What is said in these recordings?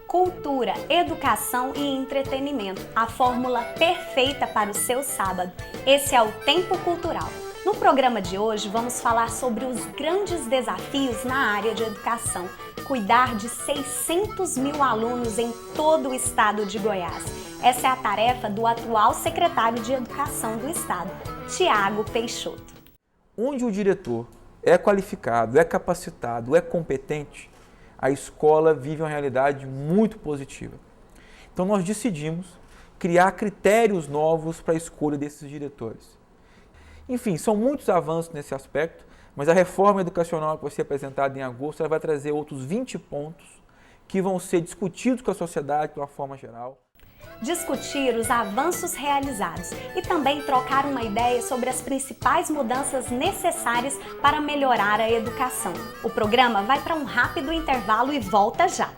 Cultura, educação e entretenimento, a fórmula perfeita para o seu sábado. Esse é o Tempo Cultural. No programa de hoje vamos falar sobre os grandes desafios na área de educação. Cuidar de 600 mil alunos em todo o estado de Goiás. Essa é a tarefa do atual secretário de Educação do estado, Tiago Peixoto. Onde o diretor é qualificado, é capacitado, é competente, a escola vive uma realidade muito positiva. Então nós decidimos criar critérios novos para a escolha desses diretores. Enfim, são muitos avanços nesse aspecto, mas a reforma educacional que vai ser apresentada em agosto ela vai trazer outros 20 pontos que vão ser discutidos com a sociedade de uma forma geral. Discutir os avanços realizados e também trocar uma ideia sobre as principais mudanças necessárias para melhorar a educação. O programa vai para um rápido intervalo e volta já!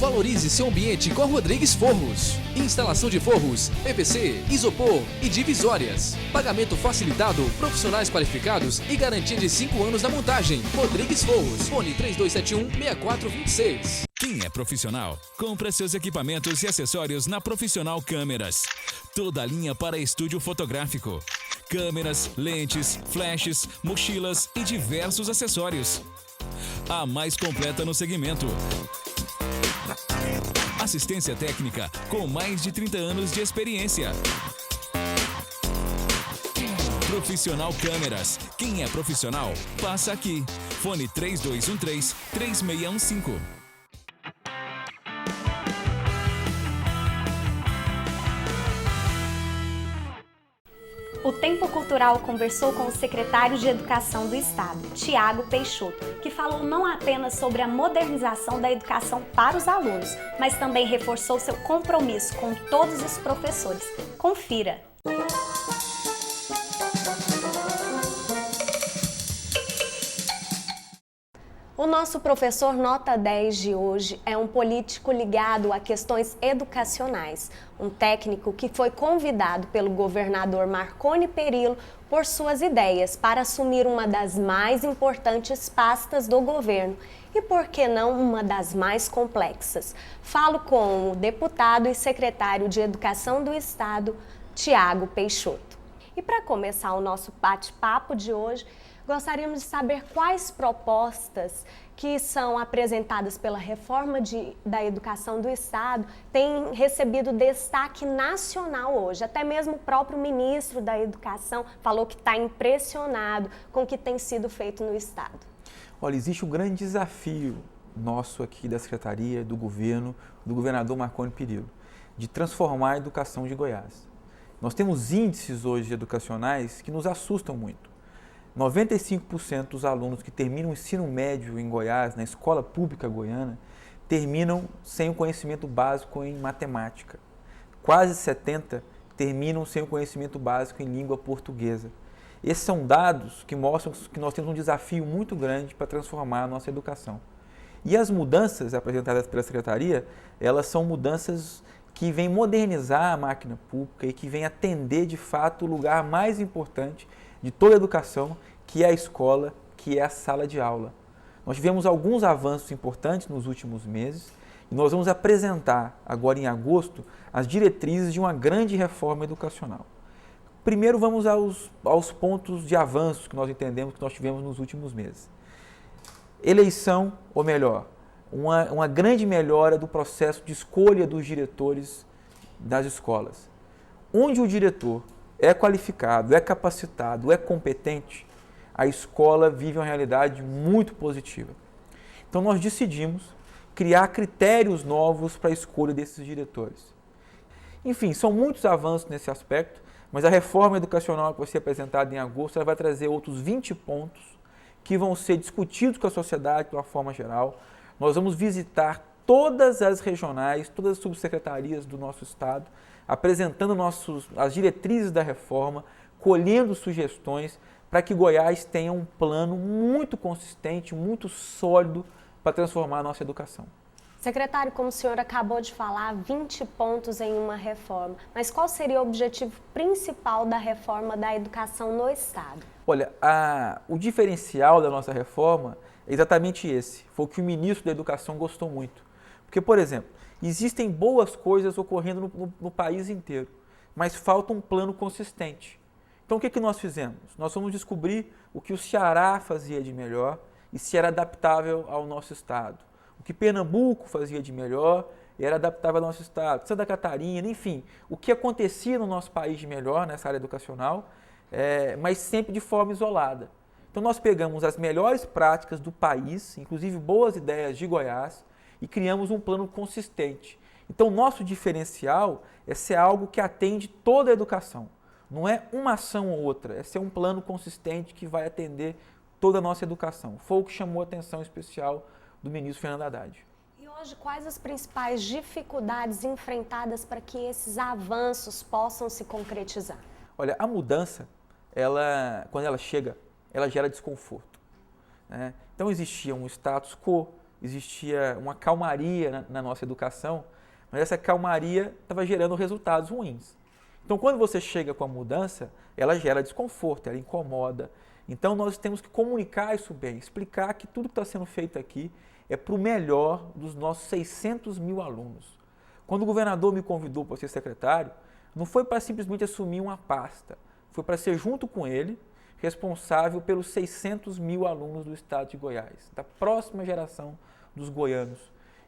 Valorize seu ambiente com a Rodrigues Forros. Instalação de forros, PVC, isopor e divisórias. Pagamento facilitado, profissionais qualificados e garantia de 5 anos na montagem. Rodrigues Forros. Fone 3271-6426. Quem é profissional, compra seus equipamentos e acessórios na Profissional Câmeras. Toda a linha para estúdio fotográfico. Câmeras, lentes, flashes, mochilas e diversos acessórios. A mais completa no segmento. Assistência técnica com mais de 30 anos de experiência. Profissional Câmeras. Quem é profissional, passa aqui. Fone 3213-3615. O Tempo Cultural conversou com o secretário de Educação do Estado, Tiago Peixoto, que falou não apenas sobre a modernização da educação para os alunos, mas também reforçou seu compromisso com todos os professores. Confira! O nosso professor nota 10 de hoje é um político ligado a questões educacionais, um técnico que foi convidado pelo governador Marconi Perillo por suas ideias para assumir uma das mais importantes pastas do governo e, por que não, uma das mais complexas. Falo com o deputado e secretário de Educação do Estado, Tiago Peixoto. E para começar o nosso bate-papo de hoje, gostaríamos de saber quais propostas que são apresentadas pela reforma da educação do Estado têm recebido destaque nacional hoje. Até mesmo o próprio ministro da Educação falou que está impressionado com o que tem sido feito no Estado. Olha, existe um grande desafio nosso aqui da Secretaria, do governo, do governador Marconi Perillo, de transformar a educação de Goiás. Nós temos índices hoje educacionais que nos assustam muito. 95% dos alunos que terminam o ensino médio em Goiás, na escola pública goiana, terminam sem o conhecimento básico em matemática. Quase 70% terminam sem o conhecimento básico em língua portuguesa. Esses são dados que mostram que nós temos um desafio muito grande para transformar a nossa educação. E as mudanças apresentadas pela Secretaria, elas são mudanças que vêm modernizar a máquina pública e que vêm atender, de fato, o lugar mais importante de toda a educação, que é a escola, que é a sala de aula. Nós tivemos alguns avanços importantes nos últimos meses e nós vamos apresentar, agora em agosto, as diretrizes de uma grande reforma educacional. Primeiro vamos aos pontos de avanços que nós entendemos que nós tivemos nos últimos meses. Eleição, ou melhor, uma grande melhora do processo de escolha dos diretores das escolas. Onde o diretor é qualificado, é capacitado, é competente, a escola vive uma realidade muito positiva. Então nós decidimos criar critérios novos para a escolha desses diretores. Enfim, são muitos avanços nesse aspecto, mas a reforma educacional que vai ser apresentada em agosto ela vai trazer outros 20 pontos que vão ser discutidos com a sociedade de uma forma geral. Nós vamos visitar todas as regionais, todas as subsecretarias do nosso estado, apresentando as diretrizes da reforma, colhendo sugestões para que Goiás tenha um plano muito consistente, muito sólido para transformar a nossa educação. Secretário, como o senhor acabou de falar, 20 pontos em uma reforma. Mas qual seria o objetivo principal da reforma da educação no Estado? Olha, o diferencial da nossa reforma é exatamente esse. Foi o que o ministro da Educação gostou muito. Porque, por exemplo, existem boas coisas ocorrendo no país inteiro, mas falta um plano consistente. Então, o que nós fizemos? Nós fomos descobrir o que o Ceará fazia de melhor e se era adaptável ao nosso Estado. O que Pernambuco fazia de melhor era adaptável ao nosso Estado. Santa Catarina, enfim, o que acontecia no nosso país de melhor nessa área educacional, mas sempre de forma isolada. Então, nós pegamos as melhores práticas do país, inclusive boas ideias de Goiás, e criamos um plano consistente. Então, nosso diferencial é ser algo que atende toda a educação. Não é uma ação ou outra, é ser um plano consistente que vai atender toda a nossa educação. Foi o que chamou a atenção especial do ministro Fernando Haddad. E hoje, quais as principais dificuldades enfrentadas para que esses avanços possam se concretizar? Olha, a mudança, quando ela chega, ela gera desconforto, né? Então, existia um status quo, existia uma calmaria na nossa educação, mas essa calmaria estava gerando resultados ruins. Então, quando você chega com a mudança, ela gera desconforto, ela incomoda. Então, nós temos que comunicar isso bem, explicar que tudo que está sendo feito aqui é para o melhor dos nossos 600 mil alunos. Quando o governador me convidou para ser secretário, não foi para simplesmente assumir uma pasta, foi para ser, junto com ele, responsável pelos 600 mil alunos do estado de Goiás, da próxima geração dos goianos.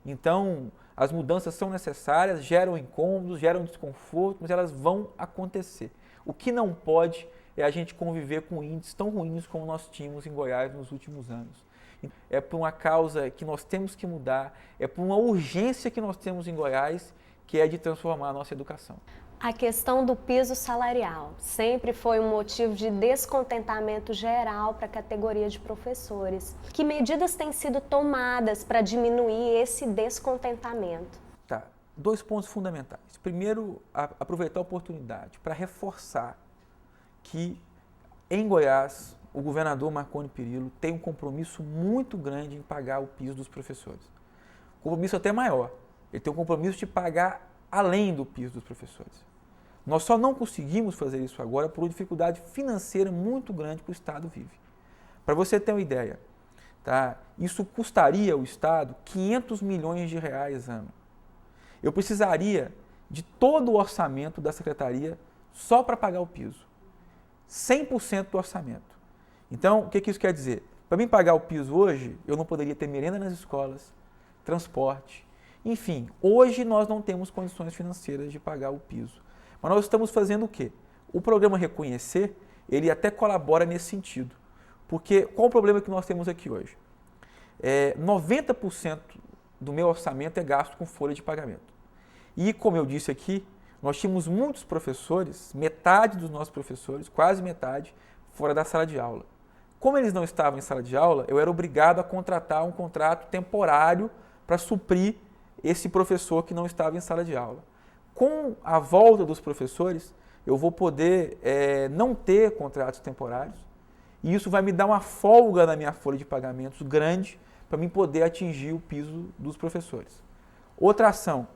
Então, as mudanças são necessárias, geram incômodos, geram desconforto, mas elas vão acontecer. O que não pode é a gente conviver com índices tão ruins como nós tínhamos em Goiás nos últimos anos. É por uma causa que nós temos que mudar, é por uma urgência que nós temos em Goiás, que é de transformar a nossa educação. A questão do piso salarial sempre foi um motivo de descontentamento geral para a categoria de professores. Que medidas têm sido tomadas para diminuir esse descontentamento? Tá, 2 pontos fundamentais. Primeiro, aproveitar a oportunidade para reforçar que em Goiás o governador Marconi Perillo tem um compromisso muito grande em pagar o piso dos professores. Compromisso até maior. Ele tem um compromisso de pagar além do piso dos professores. Nós só não conseguimos fazer isso agora por uma dificuldade financeira muito grande que o Estado vive. Para você ter uma ideia, tá? Isso custaria ao Estado 500 milhões de reais ano. Eu precisaria de todo o orçamento da Secretaria só para pagar o piso. 100% do orçamento. Então, o que isso quer dizer? Para mim pagar o piso hoje, eu não poderia ter merenda nas escolas, transporte, enfim, hoje nós não temos condições financeiras de pagar o piso. Mas nós estamos fazendo o quê? O programa Reconhecer, ele até colabora nesse sentido. Porque qual o problema que nós temos aqui hoje? 90% do meu orçamento é gasto com folha de pagamento. E, como eu disse aqui, nós tínhamos muitos professores, metade dos nossos professores, quase metade, fora da sala de aula. Como eles não estavam em sala de aula, eu era obrigado a contratar um contrato temporário para suprir esse professor que não estava em sala de aula. Com a volta dos professores, eu vou poder não ter contratos temporários e isso vai me dar uma folga na minha folha de pagamentos grande para mim poder atingir o piso dos professores. Outra ação,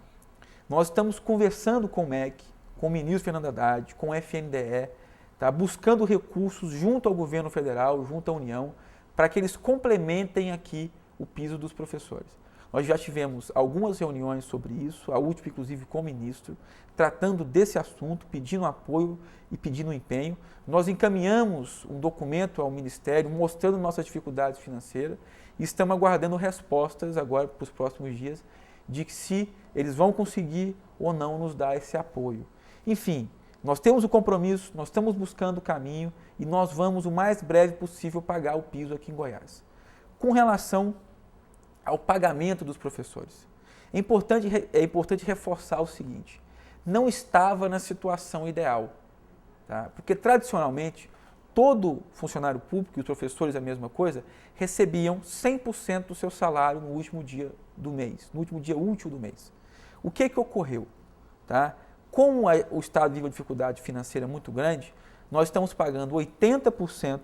nós estamos conversando com o MEC, com o ministro Fernando Haddad, com o FNDE, tá, buscando recursos junto ao governo federal, junto à União, para que eles complementem aqui o piso dos professores. Nós já tivemos algumas reuniões sobre isso, a última inclusive com o ministro, tratando desse assunto, pedindo apoio e pedindo empenho. Nós encaminhamos um documento ao Ministério mostrando nossas dificuldades financeiras e estamos aguardando respostas agora para os próximos dias de que se eles vão conseguir ou não nos dar esse apoio. Enfim, nós temos o compromisso, nós estamos buscando o caminho e nós vamos o mais breve possível pagar o piso aqui em Goiás. Com relação ao pagamento dos professores, é importante reforçar o seguinte, não estava na situação ideal, tá? Porque tradicionalmente todo funcionário público, e os professores a mesma coisa, recebiam 100% do seu salário no último dia do mês, no último dia útil do mês. O que ocorreu? Tá? Como o Estado vive uma dificuldade financeira muito grande, nós estamos pagando 80%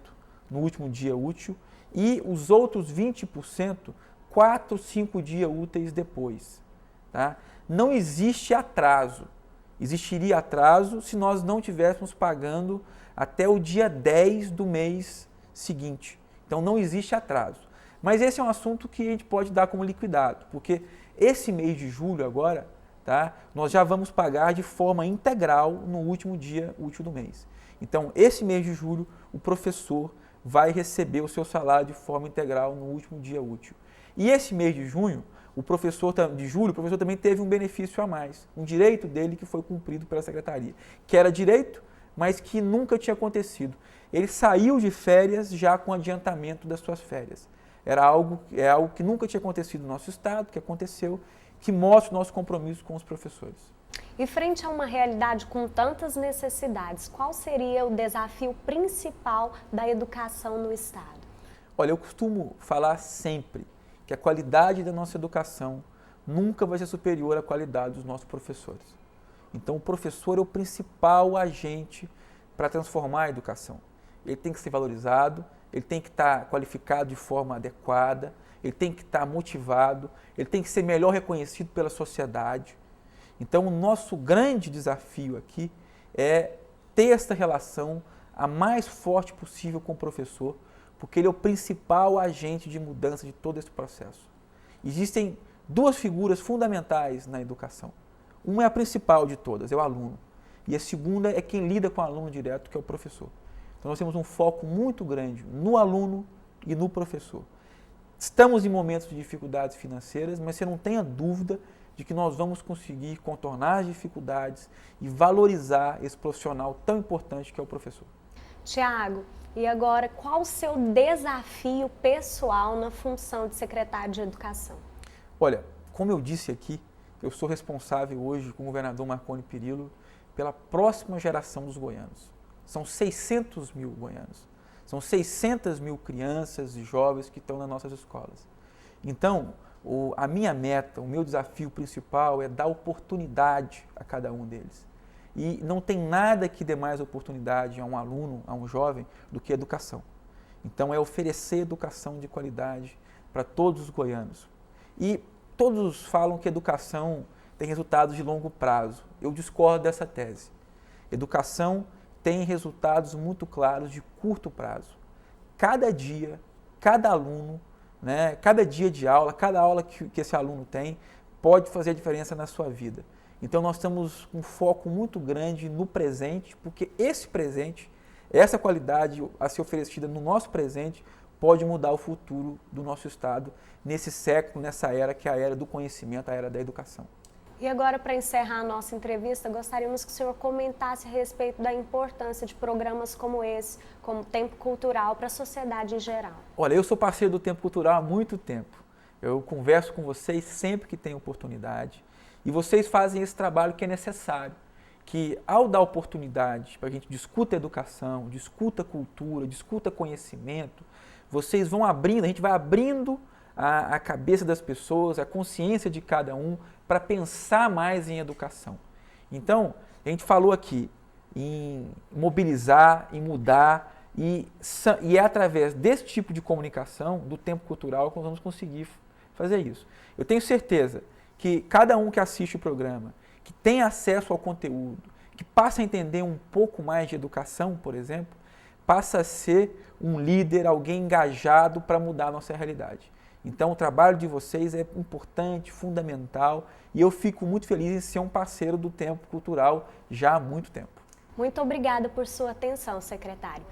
no último dia útil e os outros 20% 4, 5 dias úteis depois. Tá? Não existe atraso. Existiria atraso se nós não estivéssemos pagando até o dia 10 do mês seguinte. Então não existe atraso. Mas esse é um assunto que a gente pode dar como liquidado, porque esse mês de julho agora, tá, nós já vamos pagar de forma integral no último dia útil do mês. Então esse mês de julho o professor vai receber o seu salário de forma integral no último dia útil. E esse mês de junho, o professor também teve um benefício a mais, um direito dele que foi cumprido pela secretaria, que era direito, mas que nunca tinha acontecido. Ele saiu de férias já com adiantamento das suas férias. É algo que nunca tinha acontecido no nosso estado, que aconteceu, que mostra o nosso compromisso com os professores. E frente a uma realidade com tantas necessidades, qual seria o desafio principal da educação no estado? Olha, eu costumo falar sempre que a qualidade da nossa educação nunca vai ser superior à qualidade dos nossos professores. Então, o professor é o principal agente para transformar a educação. Ele tem que ser valorizado, ele tem que estar qualificado de forma adequada, ele tem que estar motivado, ele tem que ser melhor reconhecido pela sociedade. Então, o nosso grande desafio aqui é ter essa relação a mais forte possível com o professor, porque ele é o principal agente de mudança de todo esse processo. Existem duas figuras fundamentais na educação. Uma é a principal de todas, é o aluno. E a segunda é quem lida com o aluno direto, que é o professor. Então, nós temos um foco muito grande no aluno e no professor. Estamos em momentos de dificuldades financeiras, mas você não tenha dúvida de que nós vamos conseguir contornar as dificuldades e valorizar esse profissional tão importante que é o professor. Tiago, e agora qual o seu desafio pessoal na função de secretário de Educação? Olha, como eu disse aqui, eu sou responsável hoje com o governador Marconi Perillo pela próxima geração dos goianos. São 600 mil goianos, são 600 mil crianças e jovens que estão nas nossas escolas. Então, a minha meta, o meu desafio principal é dar oportunidade a cada um deles. E não tem nada que dê mais oportunidade a um aluno, a um jovem, do que educação. Então, é oferecer educação de qualidade para todos os goianos. E todos falam que educação tem resultados de longo prazo. Eu discordo dessa tese. Educação tem resultados muito claros de curto prazo. Cada dia, cada aluno, né, cada dia de aula, cada aula que esse aluno tem, pode fazer a diferença na sua vida. Então, nós estamos com um foco muito grande no presente, porque esse presente, essa qualidade a ser oferecida no nosso presente, pode mudar o futuro do nosso estado nesse século, nessa era que é a era do conhecimento, a era da educação. E agora, para encerrar a nossa entrevista, gostaríamos que o senhor comentasse a respeito da importância de programas como esse, como Tempo Cultural, para a sociedade em geral. Olha, eu sou parceiro do Tempo Cultural há muito tempo. Eu converso com vocês sempre que tenho oportunidade e vocês fazem esse trabalho que é necessário, que ao dar oportunidade para a gente discuta educação, discuta cultura, discuta conhecimento, vocês vão abrindo, a gente vai abrindo a cabeça das pessoas, a consciência de cada um para pensar mais em educação. Então, a gente falou aqui em mobilizar, em mudar e é através desse tipo de comunicação, do Tempo Cultural, que nós vamos conseguir fazer isso. Eu tenho certeza que cada um que assiste o programa, que tem acesso ao conteúdo, que passa a entender um pouco mais de educação, por exemplo, passa a ser um líder, alguém engajado para mudar a nossa realidade. Então, o trabalho de vocês é importante, fundamental, e eu fico muito feliz em ser um parceiro do Tempo Cultural já há muito tempo. Muito obrigada por sua atenção, secretário.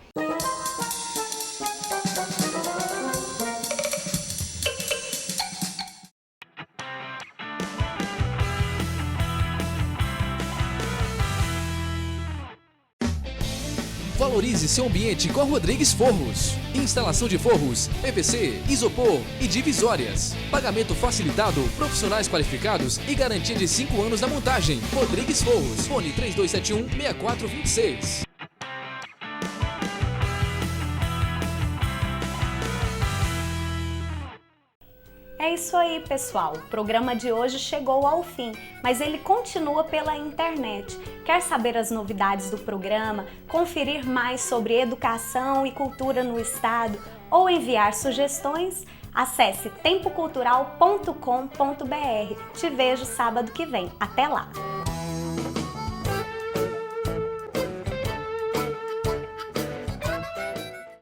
Valorize seu ambiente com a Rodrigues Forros. Instalação de forros, PVC, isopor e divisórias. Pagamento facilitado, profissionais qualificados e garantia de 5 anos na montagem. Rodrigues Forros. Fone 3271-6426. É isso aí, pessoal. O programa de hoje chegou ao fim, mas ele continua pela internet. Quer saber as novidades do programa, conferir mais sobre educação e cultura no estado ou enviar sugestões? Acesse tempocultural.com.br. Te vejo sábado que vem. Até lá!